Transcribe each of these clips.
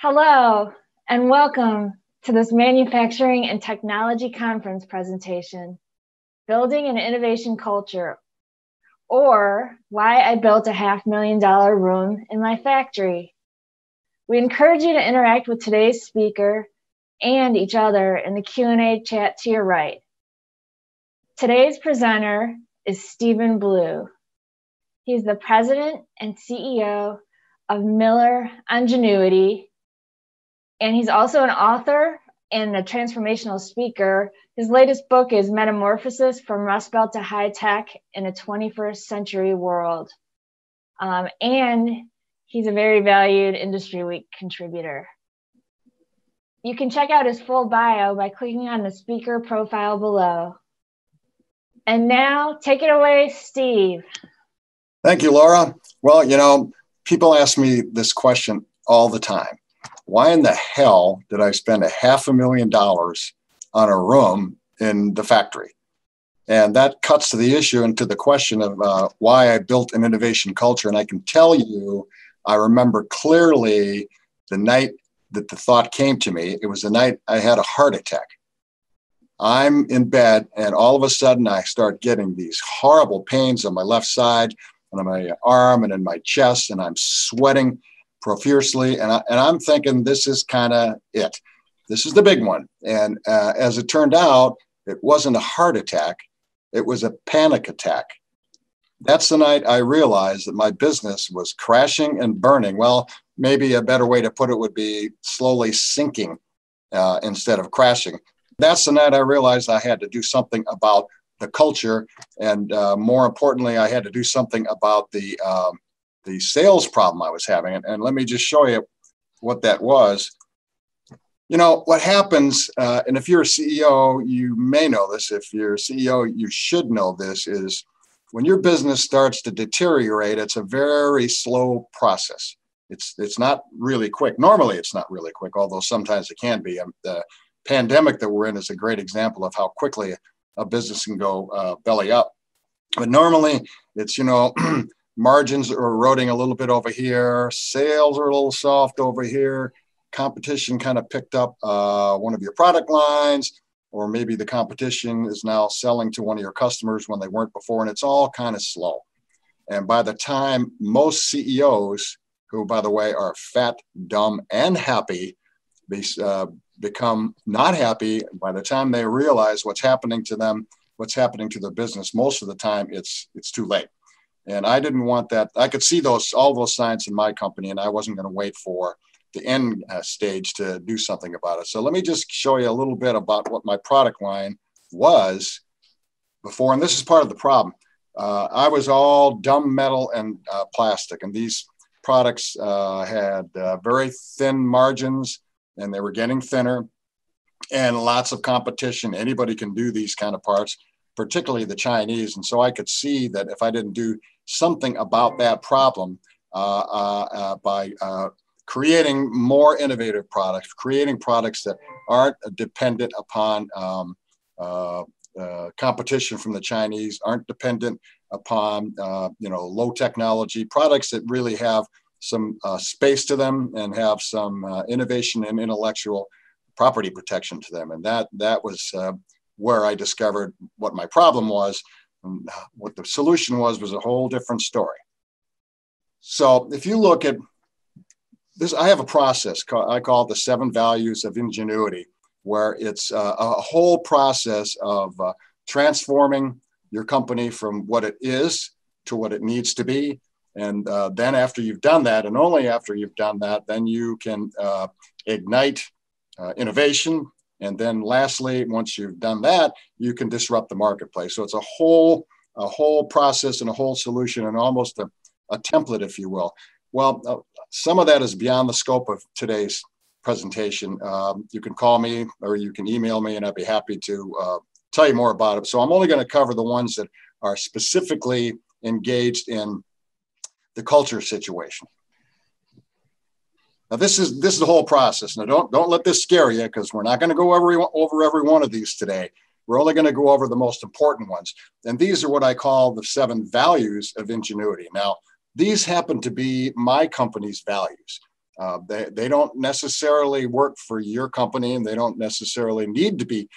Hello, and welcome to this Manufacturing and Technology Conference presentation, Building an Innovation Culture, or Why I Built a $500,000 Room in My Factory. We encourage you to interact with today's speaker and each other in the Q&A chat to your right. Today's presenter is Stephen Blue. He's the president and CEO of Miller Ingenuity, and he's also an author and a transformational speaker. His latest book is Metamorphosis from Rust Belt to High Tech in a 21st Century World. And he's a very valued IndustryWeek contributor. You can check out his full bio by clicking on the speaker profile below. And now, take it away, Steve. Thank you, Laura. Well, people ask me this question all the time. Why in the hell did I spend $500,000 on a room in the factory? And that cuts to the issue and to the question of why I built an innovation culture. And I can tell you, I remember clearly the night that the thought came to me. It was the night I had a heart attack. I'm in bed, and all of a sudden I start getting these horrible pains on my left side, and on my arm, and in my chest, and I'm sweating profusely, and I'm thinking this is kind of it. This is the big one. And as it turned out, it wasn't a heart attack. It was a panic attack. That's the night I realized that my business was crashing and burning. Well, maybe a better way to put it would be slowly sinking instead of crashing. That's the night I realized I had to do something about the culture. And more importantly, I had to do something about the sales problem I was having. And let me just show you what that was. What happens, and if you're a CEO, you may know this. If you're a CEO, you should know this, is when your business starts to deteriorate, it's a very slow process. It's not really quick. Normally, it's not really quick, although sometimes it can be. The pandemic that we're in is a great example of how quickly a business can go belly up. But normally, it's, margins are eroding a little bit over here. Sales are a little soft over here. Competition kind of picked up one of your product lines, or maybe the competition is now selling to one of your customers when they weren't before, and it's all kind of slow. And by the time most CEOs, who, by the way, are fat, dumb, and happy, become not happy, by the time they realize what's happening to them, what's happening to their business, most of the time it's too late. And I didn't want that. I could see all those signs in my company, and I wasn't going to wait for the end stage to do something about it. So let me just show you a little bit about what my product line was before. And this is part of the problem. I was all dumb metal and plastic, and these products had very thin margins, and they were getting thinner, and lots of competition. Anybody can do these kind of parts, particularly the Chinese. And so I could see that if I didn't do something about that problem by creating more innovative products, creating products that aren't dependent upon competition from the Chinese, aren't dependent upon low technology products that really have some space to them and have some innovation and intellectual property protection to them. And that was where I discovered what my problem was. And what the solution was a whole different story. So if you look at this, I have a process I call it the 7 values of ingenuity, where it's a whole process of transforming your company from what it is to what it needs to be. And then after you've done that, and only after you've done that, then you can ignite innovation. And then lastly, once you've done that, you can disrupt the marketplace. So it's a whole process and a whole solution, and almost a template, if you will. Well, some of that is beyond the scope of today's presentation. You can call me or you can email me, and I'd be happy to tell you more about it. So I'm only going to cover the ones that are specifically engaged in the culture situation. Now, this is the whole process. Now, don't let this scare you, because we're not going to go over every one of these today. We're only going to go over the most important ones. And these are what I call the 7 values of ingenuity. Now, these happen to be my company's values. They don't necessarily work for your company, and they don't necessarily need to be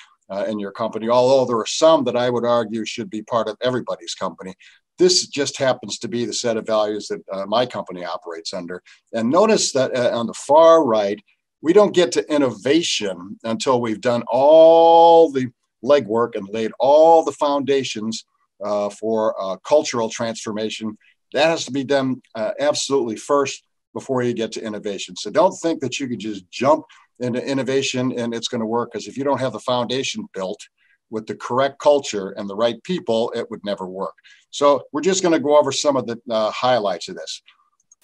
in your company, although there are some that I would argue should be part of everybody's company. This just happens to be the set of values that my company operates under. And notice that on the far right, we don't get to innovation until we've done all the legwork and laid all the foundations for cultural transformation. That has to be done absolutely first before you get to innovation. So don't think that you could just jump into innovation and it's going to work, because if you don't have the foundation built with the correct culture and the right people, it would never work. So we're just going to go over some of the highlights of this.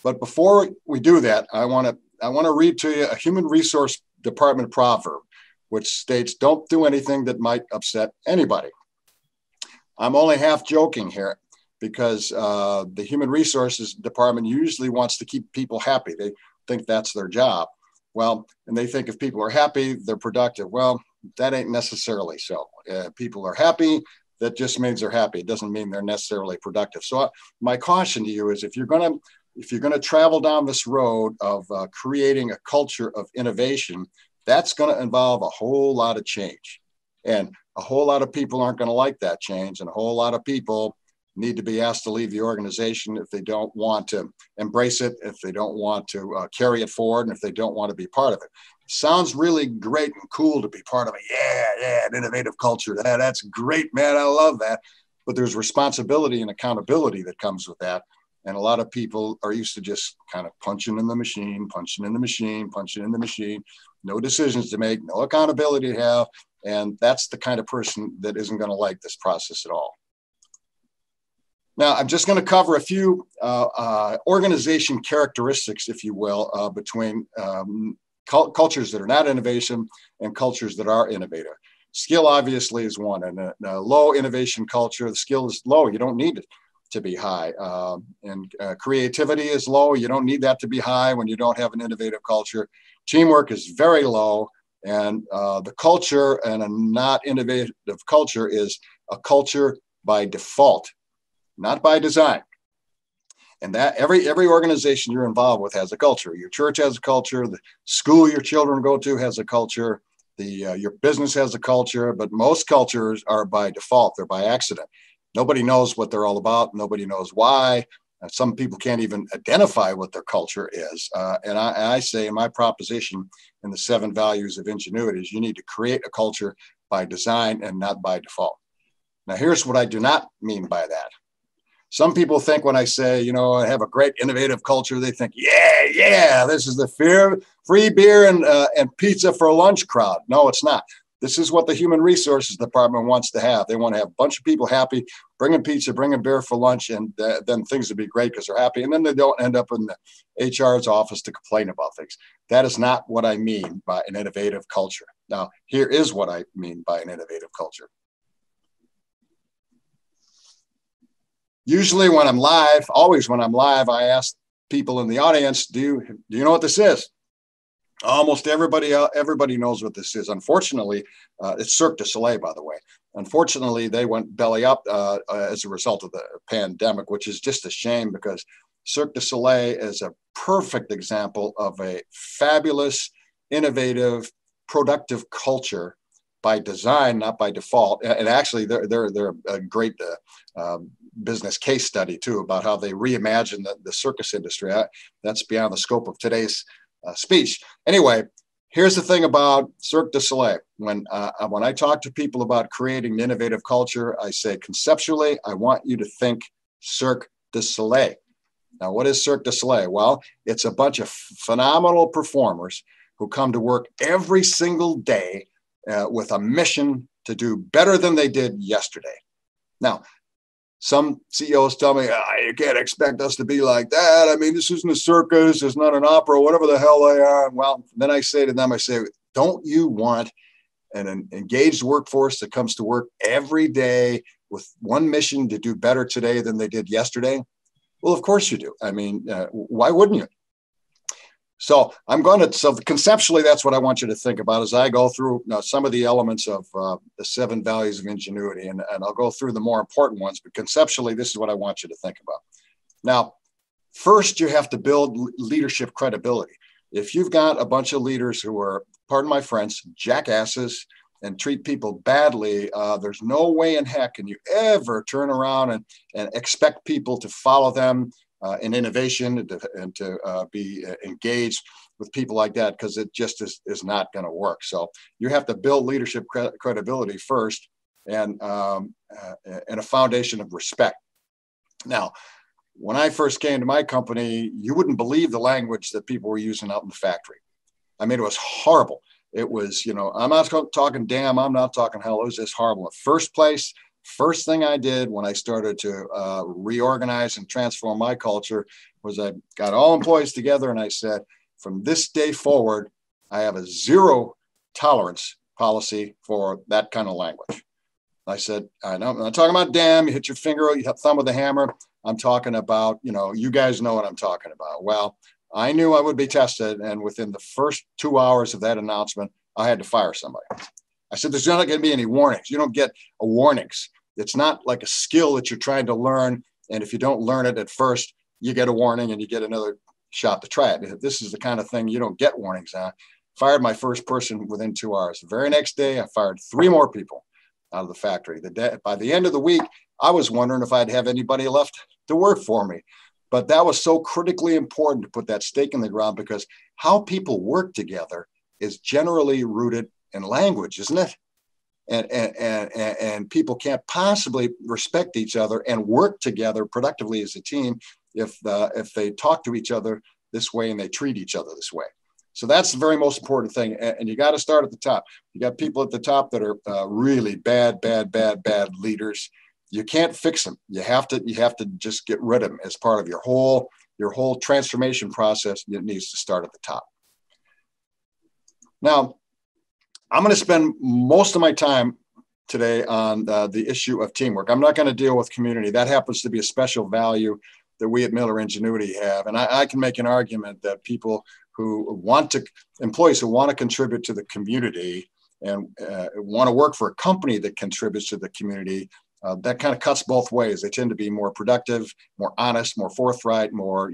But before we do that, I want to read to you a human resource department proverb, which states, "Don't do anything that might upset anybody." I'm only half joking here, because the human resources department usually wants to keep people happy. They think that's their job. Well, and they think if people are happy, they're productive. Well, that ain't necessarily so. People are happy. That just means they're happy. It doesn't mean they're necessarily productive. So my caution to you is, if you're going to travel down this road of creating a culture of innovation, that's going to involve a whole lot of change. And a whole lot of people aren't going to like that change. And a whole lot of people need to be asked to leave the organization if they don't want to embrace it, if they don't want to carry it forward, and if they don't want to be part of it. Sounds really great and cool to be part of it. Yeah, an innovative culture. That's great, man. I love that. But there's responsibility and accountability that comes with that. And a lot of people are used to just kind of punching in the machine, no decisions to make, no accountability to have. And that's the kind of person that isn't going to like this process at all. Now, I'm just going to cover a few organization characteristics, if you will, between cultures that are not innovation and cultures that are innovative. Skill obviously is one, and a low innovation culture, the skill is low. You don't need it to be high. And creativity is low. You don't need that to be high when you don't have an innovative culture. Teamwork is very low. And the culture and a not innovative culture is a culture by default, not by design. And that every organization you're involved with has a culture. Your church has a culture. The school your children go to has a culture. Your business has a culture. But most cultures are by default. They're by accident. Nobody knows what they're all about. Nobody knows why. Some people can't even identify what their culture is. And I say in my proposition in the 7 values of ingenuity is, you need to create a culture by design and not by default. Now, here's what I do not mean by that. Some people think when I say, I have a great innovative culture, they think, yeah, this is the free beer and pizza for lunch crowd. No, it's not. This is what the human resources department wants to have. They want to have a bunch of people happy, bringing pizza, bringing beer for lunch, and then things will be great because they're happy. And then they don't end up in the HR's office to complain about things. That is not what I mean by an innovative culture. Now, here is what I mean by an innovative culture. Usually when I'm live, always when I'm live, I ask people in the audience, do you know what this is? Almost everybody knows what this is. Unfortunately, it's Cirque du Soleil, by the way. Unfortunately, they went belly up as a result of the pandemic, which is just a shame, because Cirque du Soleil is a perfect example of a fabulous, innovative, productive culture by design, not by default. And actually, they're a great business case study too about how they reimagined the circus industry. That's beyond the scope of today's speech. Anyway, here's the thing about Cirque du Soleil. When I talk to people about creating an innovative culture, I say conceptually, I want you to think Cirque du Soleil. Now, what is Cirque du Soleil? Well, it's a bunch of phenomenal performers who come to work every single day with a mission to do better than they did yesterday. Now, some CEOs tell me, you can't expect us to be like that. I mean, this isn't a circus. It's not an opera, whatever the hell they are. Well, then I say to them, don't you want an engaged workforce that comes to work every day with one mission to do better today than they did yesterday? Well, of course you do. I mean, why wouldn't you? So conceptually, that's what I want you to think about as I go through some of the elements of the 7 values of ingenuity, and I'll go through the more important ones, but conceptually, this is what I want you to think about. Now, first, you have to build leadership credibility. If you've got a bunch of leaders who are, pardon my French, jackasses and treat people badly, there's no way in heck can you ever turn around and expect people to follow them in innovation and to be engaged with people like that, because it just is not going to work. So you have to build leadership credibility first, and a foundation of respect. Now, when I first came to my company, you wouldn't believe the language that people were using out in the factory. I mean, it was horrible. It was, I'm not talking damn, I'm not talking hell. It was just horrible. First thing I did when I started to reorganize and transform my culture was I got all employees together and I said, from this day forward, I have a zero tolerance policy for that kind of language. I said, I'm not talking about damn, you hit your finger, you hit thumb with a hammer. I'm talking about, you guys know what I'm talking about. Well, I knew I would be tested. And within the first 2 hours of that announcement, I had to fire somebody. I said, there's not going to be any warnings. You don't get a warnings. It's not like a skill that you're trying to learn. And if you don't learn it at first, you get a warning and you get another shot to try it. This is the kind of thing you don't get warnings on. Fired my first person within 2 hours. The very next day, I fired 3 more people out of the factory. By the end of the week, I was wondering if I'd have anybody left to work for me. But that was so critically important to put that stake in the ground, because how people work together is generally rooted in language, isn't it? And people can't possibly respect each other and work together productively as a team if they talk to each other this way and they treat each other this way. So that's the very most important thing. And you got to start at the top. You got people at the top that are really bad leaders. You can't fix them. You have to just get rid of them as part of your whole transformation process. It needs to start at the top. Now, I'm going to spend most of my time today on the issue of teamwork. I'm not going to deal with community. That happens to be a special value that we at Miller Ingenuity have. And I can make an argument that employees who want to contribute to the community and want to work for a company that contributes to the community, that kind of cuts both ways. They tend to be more productive, more honest, more forthright, more,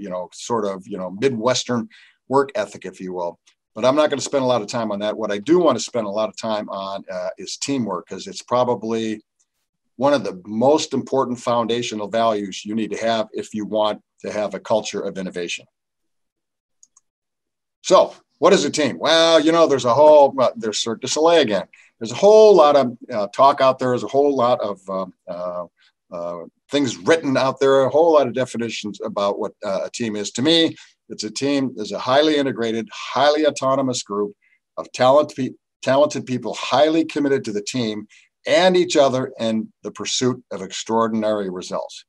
Midwestern work ethic, if you will. But I'm not going to spend a lot of time on that. What I do want to spend a lot of time on is teamwork, because it's probably one of the most important foundational values you need to have if you want to have a culture of innovation. So what is a team? Well, there's there's Cirque du Soleil again. There's a whole lot of talk out there. There's a whole lot of things written out there, a whole lot of definitions about what a team is. To me, it's a team is a highly integrated, highly autonomous group of talented people, highly committed to the team and each other in the pursuit of extraordinary results.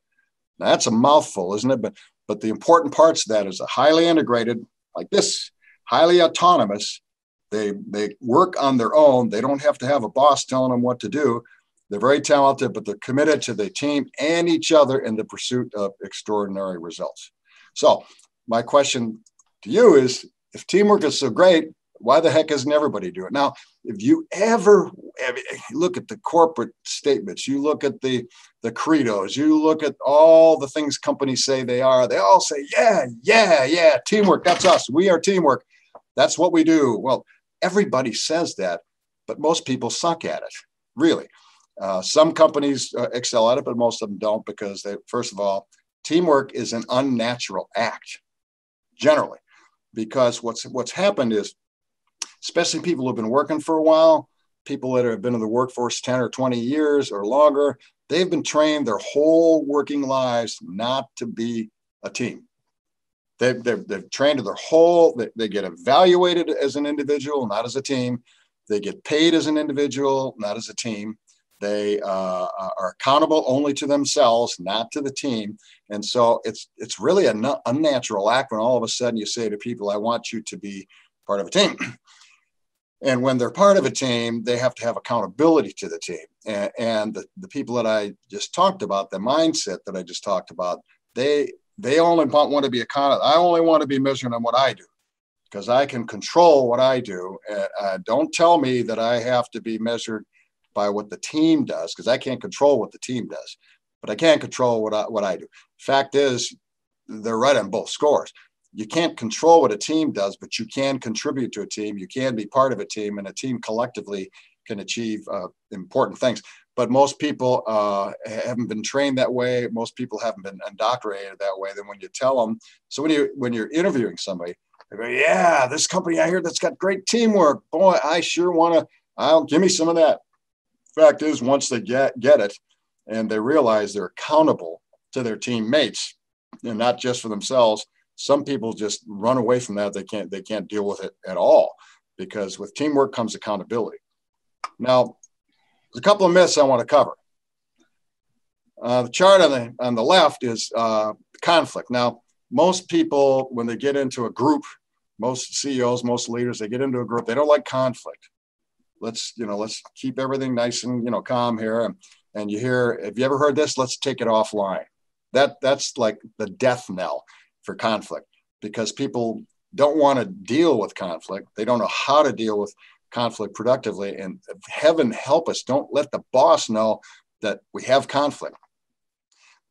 Now, that's a mouthful, isn't it? But the important parts of that is a highly integrated, like this, highly autonomous. They work on their own. They don't have to have a boss telling them what to do. They're very talented, but they're committed to the team and each other in the pursuit of extraordinary results. So my question to you is, if teamwork is so great, why the heck doesn't everybody do it? Now, if you ever look at the corporate statements, you look at the credos, you look at all the things companies say they are, they all say, yeah, teamwork, that's us. We are teamwork. That's what we do. Well, everybody says that, but most people suck at it, really. Some companies excel at it, but most of them don't, because first of all, teamwork is an unnatural act, generally, because what's happened is, especially people who've been working for a while, people that have been in the workforce 10 or 20 years or longer, they've been trained their whole working lives not to be a team. They've trained their whole, they get evaluated as an individual, not as a team. They get paid as an individual, not as a team. They are accountable only to themselves, not to the team. And so it's really an unnatural act when all of a sudden you say to people, I want you to be part of a team. And when they're part of a team, they have to have accountability to the team. And the people that I just talked about, the mindset that I just talked about, they only want to be accountable. I only want to be measured on what I do, because I can control what I do. Don't tell me that I have to be measured by what the team does, because I can't control what the team does, but I can control what I do. Fact is, they're right on both scores. you can't control what a team does, but you can contribute to a team. You can be part of a team, and a team collectively can achieve important things. But most people haven't been trained that way. Most people haven't been indoctrinated that way. Then when you tell them, so when you're interviewing somebody, they go, yeah, this company I hear that's got great teamwork. Boy, I sure want to, give me some of that. Fact is, once they get it and they realize they're accountable to their teammates and not just for themselves, some people just run away from that. They can't deal with it at all, because with teamwork comes accountability. Now, there's a couple of myths I want to cover. The chart on the left is conflict. Now, most people, when they get into a group, most CEOs, most leaders, they get into a group, they don't like conflict. Let's keep everything nice and calm here. And you hear, have you ever heard this? Let's take it offline. That's like the death knell for conflict, because people don't want to deal with conflict. They don't know how to deal with conflict productively. And heaven help us, don't let the boss know that we have conflict.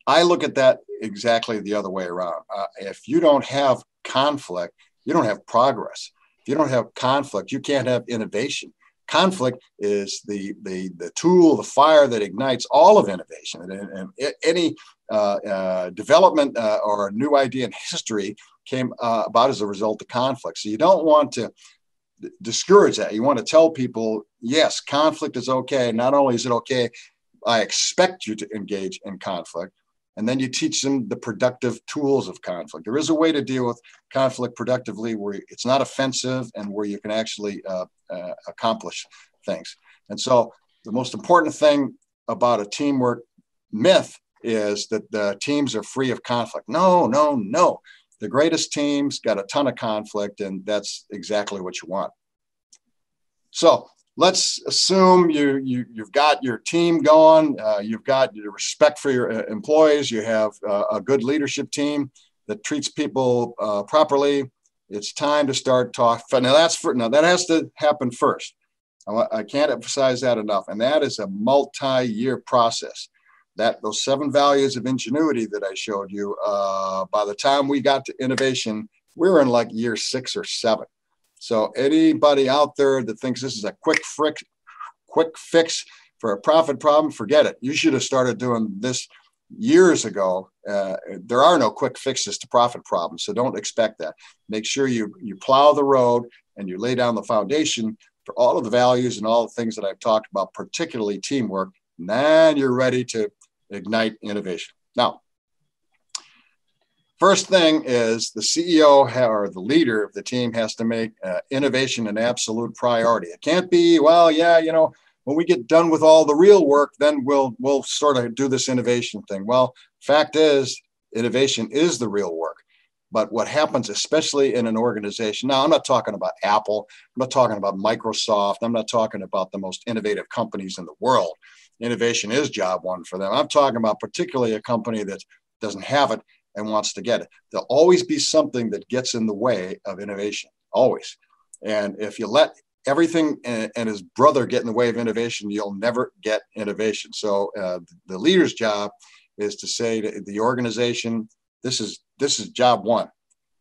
I look at that exactly the other way around. If you don't have conflict, you don't have progress. If you don't have conflict, you can't have innovation. Conflict is the tool, the fire that ignites all of innovation. And any development or a new idea in history came about as a result of conflict. So you don't want to discourage that. You want to tell people, yes, conflict is okay. Not only is it okay, I expect you to engage in conflict. And then you teach them the productive tools of conflict. There is a way to deal with conflict productively where it's not offensive and where you can actually accomplish things. And so the most important thing about a teamwork myth is that the teams are free of conflict. No. The greatest teams got a ton of conflict, and that's exactly what you want. So let's assume you've got your team going, you've got your respect for your employees, you have a good leadership team that treats people properly. It's time to start talking. Now that has to happen first. I can't emphasize that enough. And that is a multi-year process. Those 7 values of ingenuity that I showed you, by the time we got to innovation, we were in like year 6 or 7. So anybody out there that thinks this is a quick fix for a profit problem, forget it. You should have started doing this years ago. There are no quick fixes to profit problems, so don't expect that. Make sure you plow the road and you lay down the foundation for all of the values and all the things that I've talked about, particularly teamwork. And then you're ready to ignite innovation. Now, first thing is the CEO or the leader of the team has to make innovation an absolute priority. It can't be, when we get done with all the real work, then we'll sort of do this innovation thing. Well, fact is, innovation is the real work. But what happens, especially in an organization, now I'm not talking about Apple, I'm not talking about Microsoft, I'm not talking about the most innovative companies in the world. Innovation is job one for them. I'm talking about particularly a company that doesn't have it and wants to get it. There'll always be something that gets in the way of innovation, always. And if you let everything and his brother get in the way of innovation, you'll never get innovation. So the leader's job is to say to the organization, this is job one.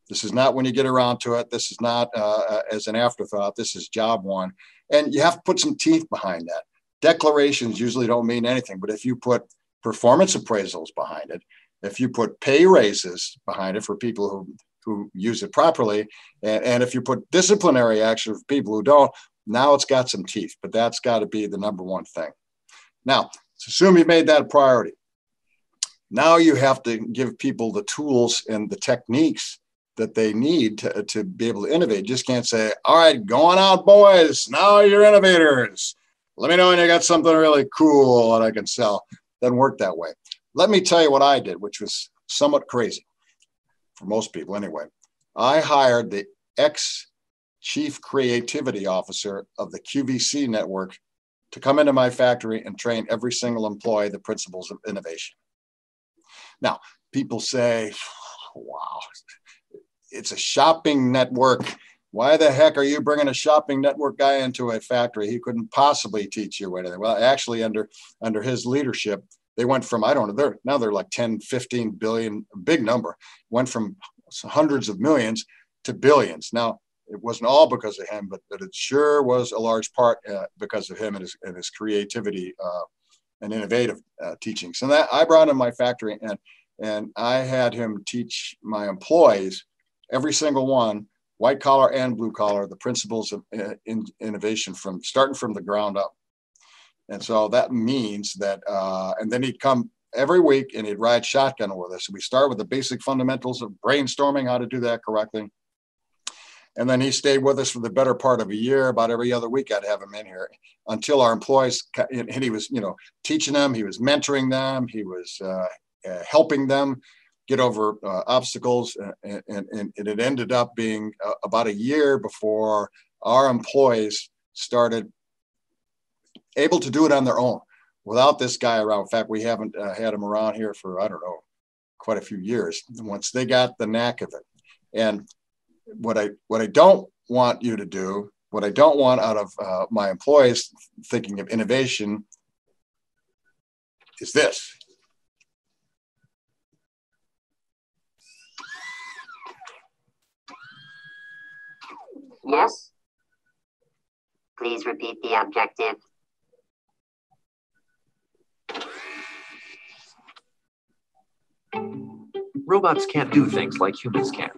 This is not when you get around to it. This is not as an afterthought. This is job one. And you have to put some teeth behind that. Declarations usually don't mean anything, but if you put performance appraisals behind it, if you put pay raises behind it for people who use it properly, and if you put disciplinary action for people who don't, now it's got some teeth, but that's got to be the number one thing. Now, let's assume you've made that a priority. Now you have to give people the tools and the techniques that they need to be able to innovate. You just can't say, all right, going out, boys. Now you're innovators. Let me know when you got something really cool that I can sell. Doesn't work that way. Let me tell you what I did, which was somewhat crazy for most people anyway. I hired the ex-chief creativity officer of the QVC network to come into my factory and train every single employee the principles of innovation. Now, people say, wow, it's a shopping network. Why the heck are you bringing a shopping network guy into a factory? He couldn't possibly teach you anything. Well, actually, under his leadership, they went from, I don't know, now they're like 10, 15 billion, big number, went from hundreds of millions to billions. Now, it wasn't all because of him, but it sure was a large part because of him and his creativity and innovative teachings. And that I brought in my factory, and I had him teach my employees, every single one, white collar and blue collar, the principles of innovation starting from the ground up. And so that means that, and then he'd come every week and he'd ride shotgun with us. We start with the basic fundamentals of brainstorming, how to do that correctly. And then he stayed with us for the better part of a year. About every other week, I'd have him in here until our employees, and he was, teaching them, he was mentoring them, he was helping them get over obstacles. And it ended up being about a year before our employees started able to do it on their own without this guy around. In fact, we haven't had him around here for, I don't know, quite a few years once they got the knack of it. And what I don't want you to do, what I don't want out of my employees thinking of innovation is this. Yes. Please repeat the objective. Robots can't do things like humans can.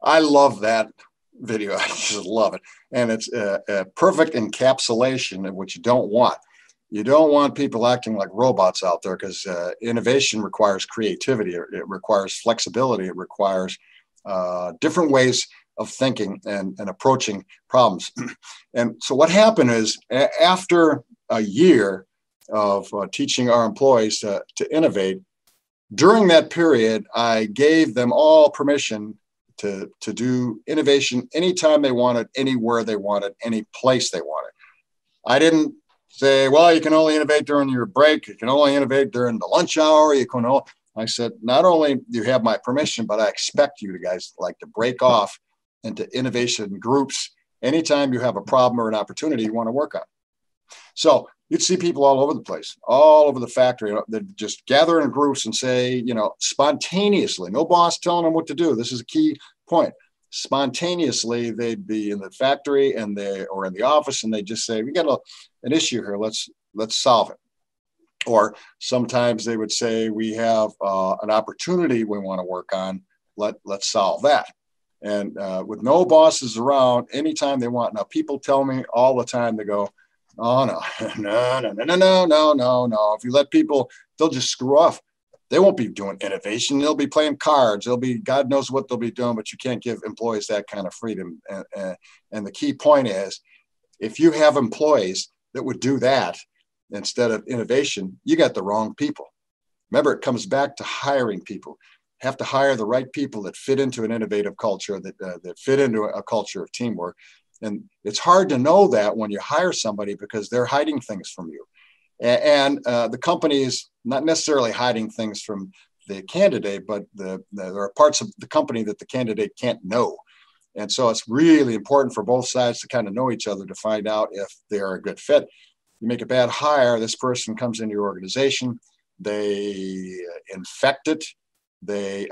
I love that video. I just love it. And it's a perfect encapsulation of what you don't want. You don't want people acting like robots out there, because innovation requires creativity. It requires flexibility. It requires different ways of thinking and approaching problems. And so what happened is, after a year of teaching our employees to innovate, during that period, I gave them all permission to do innovation anytime they wanted, anywhere they wanted, any place they wanted. I didn't say, well, you can only innovate during your break, you can only innovate during the lunch hour, I said, not only do you have my permission, but I expect you guys to break off into innovation groups anytime you have a problem or an opportunity you want to work on. So you'd see people all over the place, all over the factory. They'd just gather in groups and say, spontaneously, no boss telling them what to do. This is a key point. Spontaneously, they'd be in the factory or in the office, and they just say, we got an issue here. Let's solve it. Or sometimes they would say, we have an opportunity we want to work on. Let's solve that. And with no bosses around, anytime they want. Now, people tell me all the time, they go, oh, no. If you let people, they'll just screw off. They won't be doing innovation. They'll be playing cards. They'll be, God knows what they'll be doing, but you can't give employees that kind of freedom. And the key point is, if you have employees that would do that instead of innovation, you got the wrong people. Remember, it comes back to hiring people. You have to hire the right people that fit into an innovative culture, that fit into a culture of teamwork. And it's hard to know that when you hire somebody, because they're hiding things from you. And the company is not necessarily hiding things from the candidate, but there are parts of the company that the candidate can't know. And so it's really important for both sides to kind of know each other to find out if they're a good fit. You make a bad hire, this person comes into your organization, they infect it, they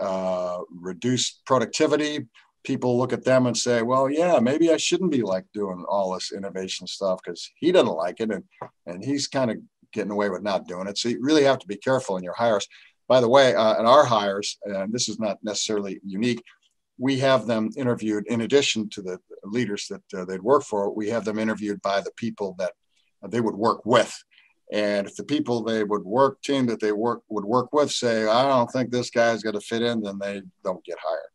reduce productivity. People look at them and say, well, yeah, maybe I shouldn't be doing all this innovation stuff because he doesn't like it, and he's kind of getting away with not doing it. So you really have to be careful in your hires. By the way, in our hires, and this is not necessarily unique, we have them interviewed, in addition to the leaders that they'd work for, we have them interviewed by the people that they would work with. And if the people team that they would work with say, I don't think this guy's going to fit in, then they don't get hired.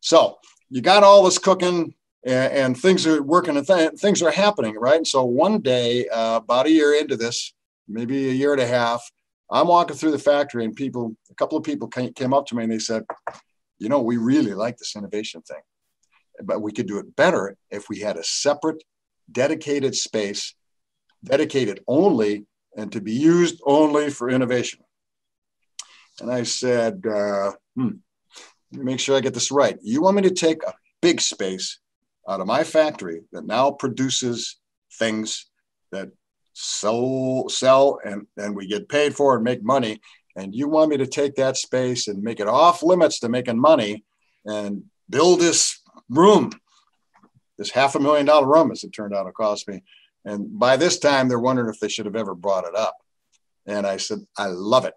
So you got all this cooking, and things are working, and things are happening, right? And so one day, about a year into this, maybe a year and a half, I'm walking through the factory, and a couple of people came up to me and they said, we really like this innovation thing, but we could do it better if we had a separate, dedicated space, dedicated only and to be used only for innovation. And I said, let me make sure I get this right. You want me to take a big space out of my factory that now produces things that sell and we get paid for and make money, and you want me to take that space and make it off limits to making money and build this room, this $500,000 room, as it turned out, it cost me. And by this time, they're wondering if they should have ever brought it up. And I said, I love it.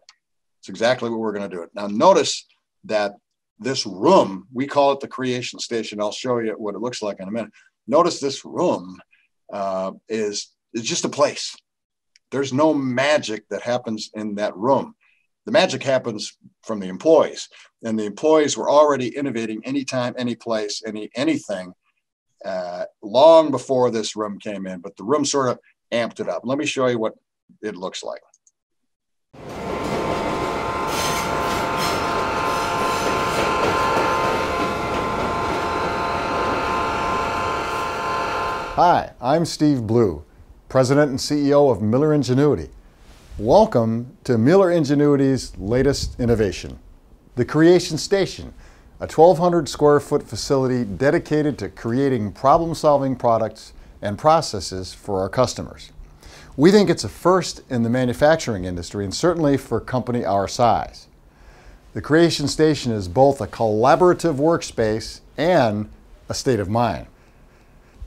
It's exactly what we're going to do. Now, notice that this room, we call it the creation station. I'll show you what it looks like in a minute. Notice this room is just a place. There's no magic that happens in that room. The magic happens from the employees, and the employees were already innovating anytime, any place, anything long before this room came in, but the room sort of amped it up. Let me show you what it looks like. Hi, I'm Steve Blue, President and CEO of Miller Ingenuity. Welcome to Miller Ingenuity's latest innovation, the Creation Station, a 1,200 square foot facility dedicated to creating problem-solving products and processes for our customers. We think it's a first in the manufacturing industry and certainly for a company our size. The Creation Station is both a collaborative workspace and a state of mind.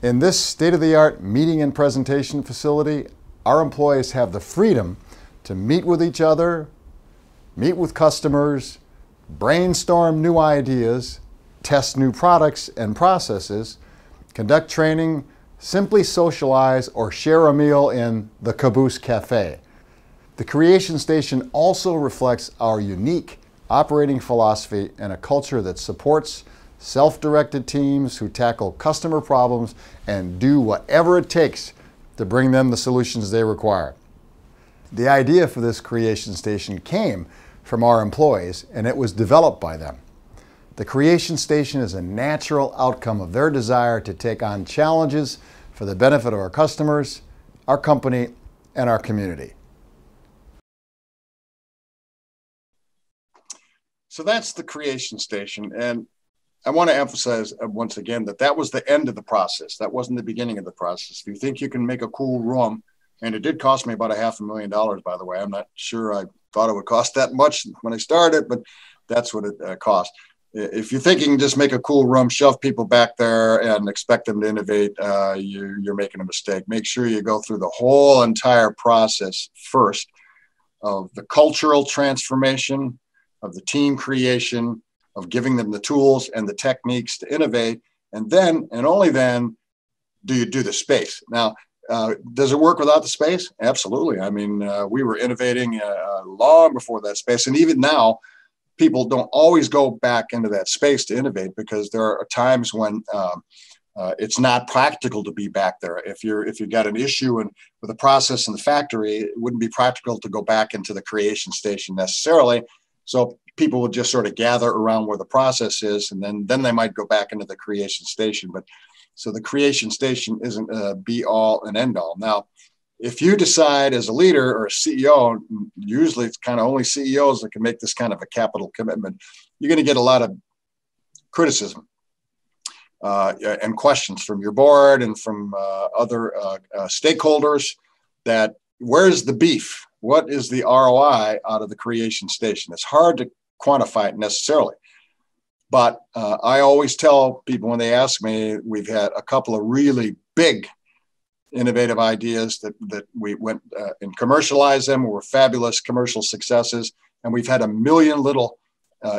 In this state-of-the-art meeting and presentation facility, our employees have the freedom to meet with each other, meet with customers, brainstorm new ideas, test new products and processes, conduct training, simply socialize, or share a meal in the Caboose Cafe. The Creation Station also reflects our unique operating philosophy and a culture that supports self-directed teams who tackle customer problems and do whatever it takes to bring them the solutions they require. The idea for this Creation Station came from our employees, and it was developed by them. The Creation Station is a natural outcome of their desire to take on challenges for the benefit of our customers, our company, and our community. So that's the Creation Station. And I want to emphasize once again that that was the end of the process. That wasn't the beginning of the process. If you think you can make a cool room, and it did cost me about $500,000, by the way. I'm not sure I thought it would cost that much when I started, but that's what it cost. If you think you can just make a cool room, shove people back there and expect them to innovate, you're making a mistake. Make sure you go through the whole entire process first of the cultural transformation, of the team creation, of giving them the tools and the techniques to innovate. And then, and only then, do you do the space. Now, does it work without the space? Absolutely. I mean, we were innovating long before that space. And even now, people don't always go back into that space to innovate because there are times when it's not practical to be back there. If you've got an issue with a process in the factory, it wouldn't be practical to go back into the Creation Station necessarily. So people would just sort of gather around where the process is, and then they might go back into the Creation Station. But so the Creation Station isn't a be all and end all. Now, if you decide as a leader or a CEO, usually it's kind of only CEOs that can make this kind of a capital commitment, you're going to get a lot of criticism and questions from your board and from other stakeholders that where's the beef? What is the ROI out of the Creation Station? It's hard to quantify it necessarily. But I always tell people when they ask me, we've had a couple of really big innovative ideas that we went and commercialized them, were fabulous commercial successes. And we've had a million little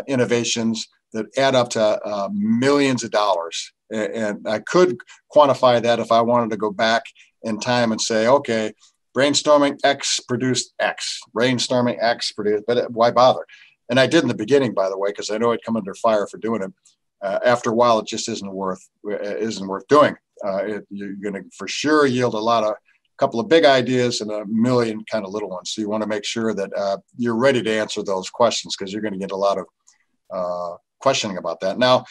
innovations that add up to millions of dollars. And I could quantify that if I wanted to go back in time and say, okay, brainstorming X produced X, brainstorming X produced, but why bother? And I did in the beginning, by the way, because I know I'd come under fire for doing it. After a while, it just isn't worth doing. You're going to for sure yield a couple of big ideas and a million kind of little ones. So you want to make sure that you're ready to answer those questions because you're going to get a lot of questioning about that. Now,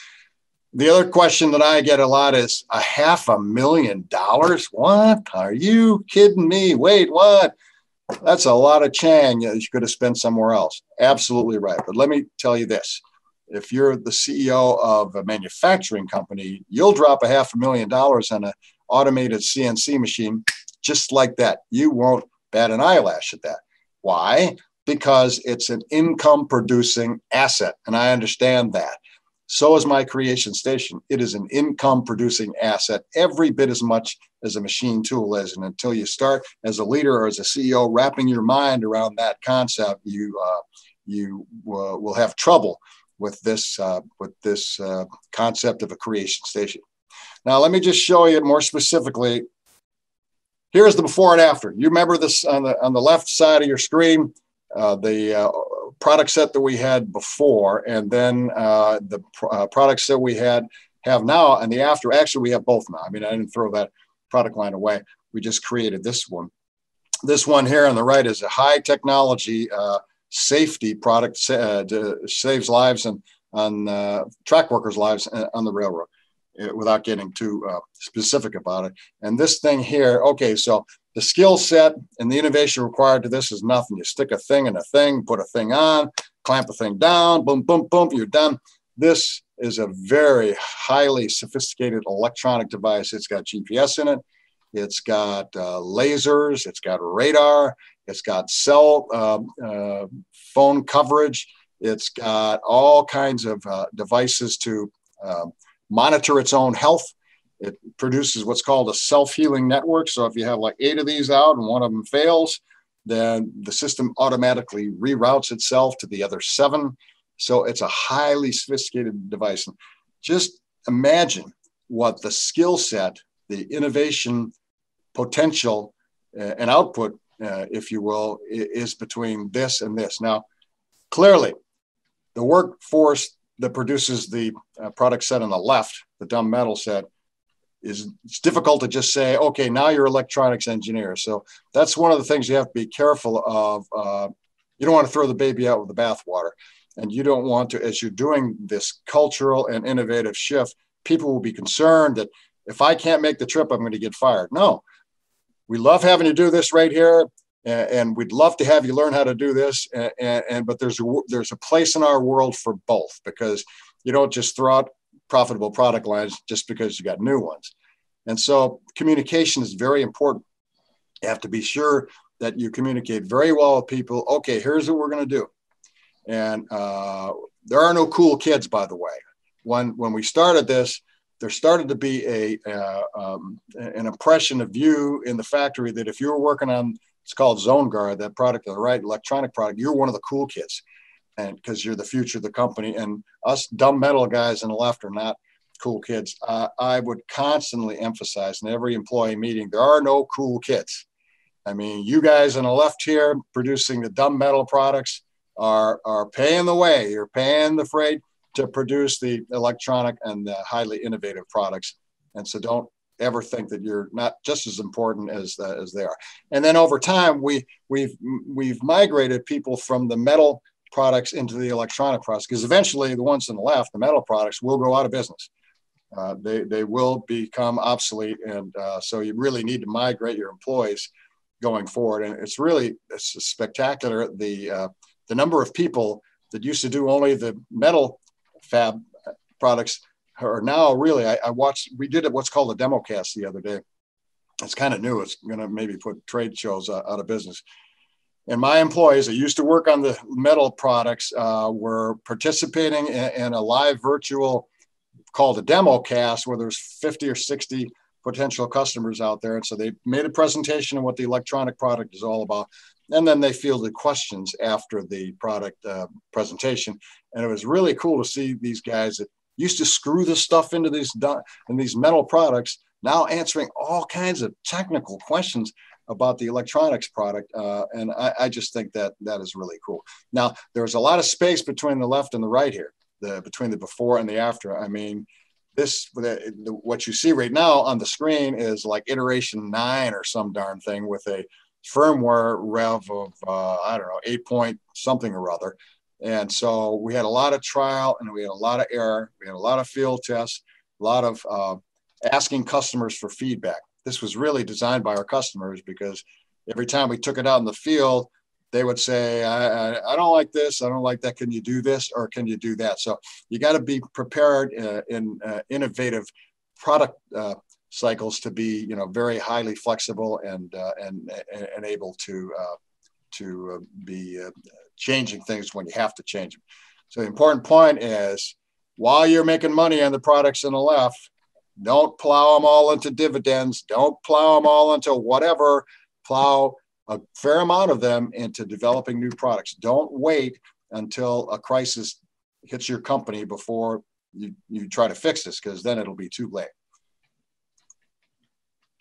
the other question that I get a lot is $500,000. What? Are you kidding me? Wait, what? That's a lot of Chang you could have spent somewhere else. Absolutely right. But let me tell you this. If you're the CEO of a manufacturing company, you'll drop $500,000 on an automated CNC machine just like that. You won't bat an eyelash at that. Why? because it's an income producing asset. And I understand that. So is my creation station. It is an income producing asset every bit as much as a machine tool is. And until you start as a leader or as a CEO wrapping your mind around that concept, you will have trouble with this concept of a creation station. Now, let me just show you more specifically. Here's the before and after. You remember this on the left side of your screen, the product set that we had before, and then the products that we have now, and the after. Actually, we have both now. I mean, I didn't throw that product line away. We just created this one. This one here on the right is a high technology safety product, saves lives and on track workers' lives on the railroad, without getting too specific about it. And this thing here, okay, so the skill set and the innovation required to this is nothing. You stick a thing in a thing, put a thing on, clamp a thing down, boom, boom, boom, you're done. This is a very highly sophisticated electronic device. It's got GPS in it. It's got lasers. It's got radar. It's got cell phone coverage. It's got all kinds of devices to monitor its own health. It produces what's called a self-healing network. So if you have like 8 of these out and one of them fails, then the system automatically reroutes itself to the other 7. So it's a highly sophisticated device. And just imagine what the skill set, the innovation potential and output, if you will, is between this and this. Now, clearly, the workforce that produces the product set on the left, the dumb metal set, it's difficult to just say, okay, now you're electronics engineer. So that's one of the things you have to be careful of. You don't want to throw the baby out with the bathwater. And you don't want to, as you're doing this cultural and innovative shift, people will be concerned that if I can't make the trip, I'm going to get fired. No, we love having you do this right here. And we'd love to have you learn how to do this. But there's a place in our world for both, because you don't just throw out profitable product lines just because you got new ones. And so communication is very important. You have to be sure that you communicate very well with people. Okay, here's what we're going to do. And there are no cool kids, by the way. When we started this, there started to be an impression of you in the factory that if you were working on, it's called Zone Guard, that product on the right, electronic product, you're one of the cool kids, and because you're the future of the company. And us dumb metal guys on the left are not cool kids. I would constantly emphasize in every employee meeting, there are no cool kids. I mean, you guys on the left here producing the dumb metal products are paying the way. You're paying the freight to produce the electronic and the highly innovative products. And so don't ever think that you're not just as important as they are. And then over time, we've migrated people from the metal products into the electronic products, because eventually the ones on the left, the metal products, will go out of business. They will become obsolete, and so you really need to migrate your employees going forward. And it's spectacular, the number of people that used to do only the metal fab products are now really, we did what's called a demo cast the other day. It's kind of new. It's going to maybe put trade shows out of business. And my employees that used to work on the metal products were participating in a live virtual called a demo cast, where there's 50 or 60 potential customers out there. And so they made a presentation of what the electronic product is all about. And then they fielded questions after the product presentation. And it was really cool to see these guys that used to screw this stuff into these metal products, now answering all kinds of technical questions about the electronics product. And I just think that is really cool. Now, there's a lot of space between the left and the right here, between the before and the after. I mean, what you see right now on the screen is like iteration 9 or some darn thing with a firmware rev of, 8 point something or other. And so we had a lot of trial, and we had a lot of error. We had a lot of field tests, a lot of asking customers for feedback. This was really designed by our customers, because every time we took it out in the field, they would say, I don't like this, I don't like that. Can you do this, or can you do that? So you got to be prepared in innovative product cycles to be, very highly flexible and able to be changing things when you have to change them. So the important point is, while you're making money on the products on the left, don't plow them all into dividends. Don't plow them all into whatever. Plow a fair amount of them into developing new products. Don't wait until a crisis hits your company before you try to fix this, because then it'll be too late.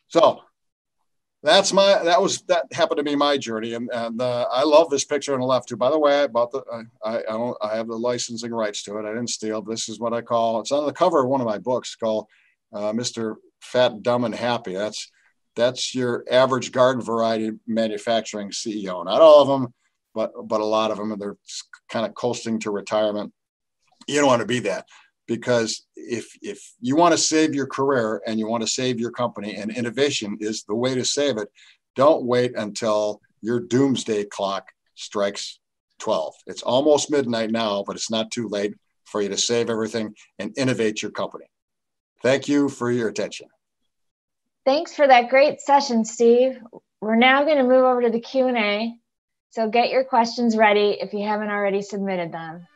So that happened to be my journey, and I love this picture on the left too. By the way, I have the licensing rights to it. I didn't steal. This is what I call, it's on the cover of one of my books called Mr. Fat, Dumb, and Happy. That's your average garden variety manufacturing CEO. Not all of them, but a lot of them, and they're kind of coasting to retirement. You don't want to be that, because if you want to save your career and you want to save your company, and innovation is the way to save it, don't wait until your doomsday clock strikes 12. It's almost midnight now, but it's not too late for you to save everything and innovate your company. Thank you for your attention. Thanks for that great session, Steve. We're now going to move over to the Q&A. So get your questions ready if you haven't already submitted them.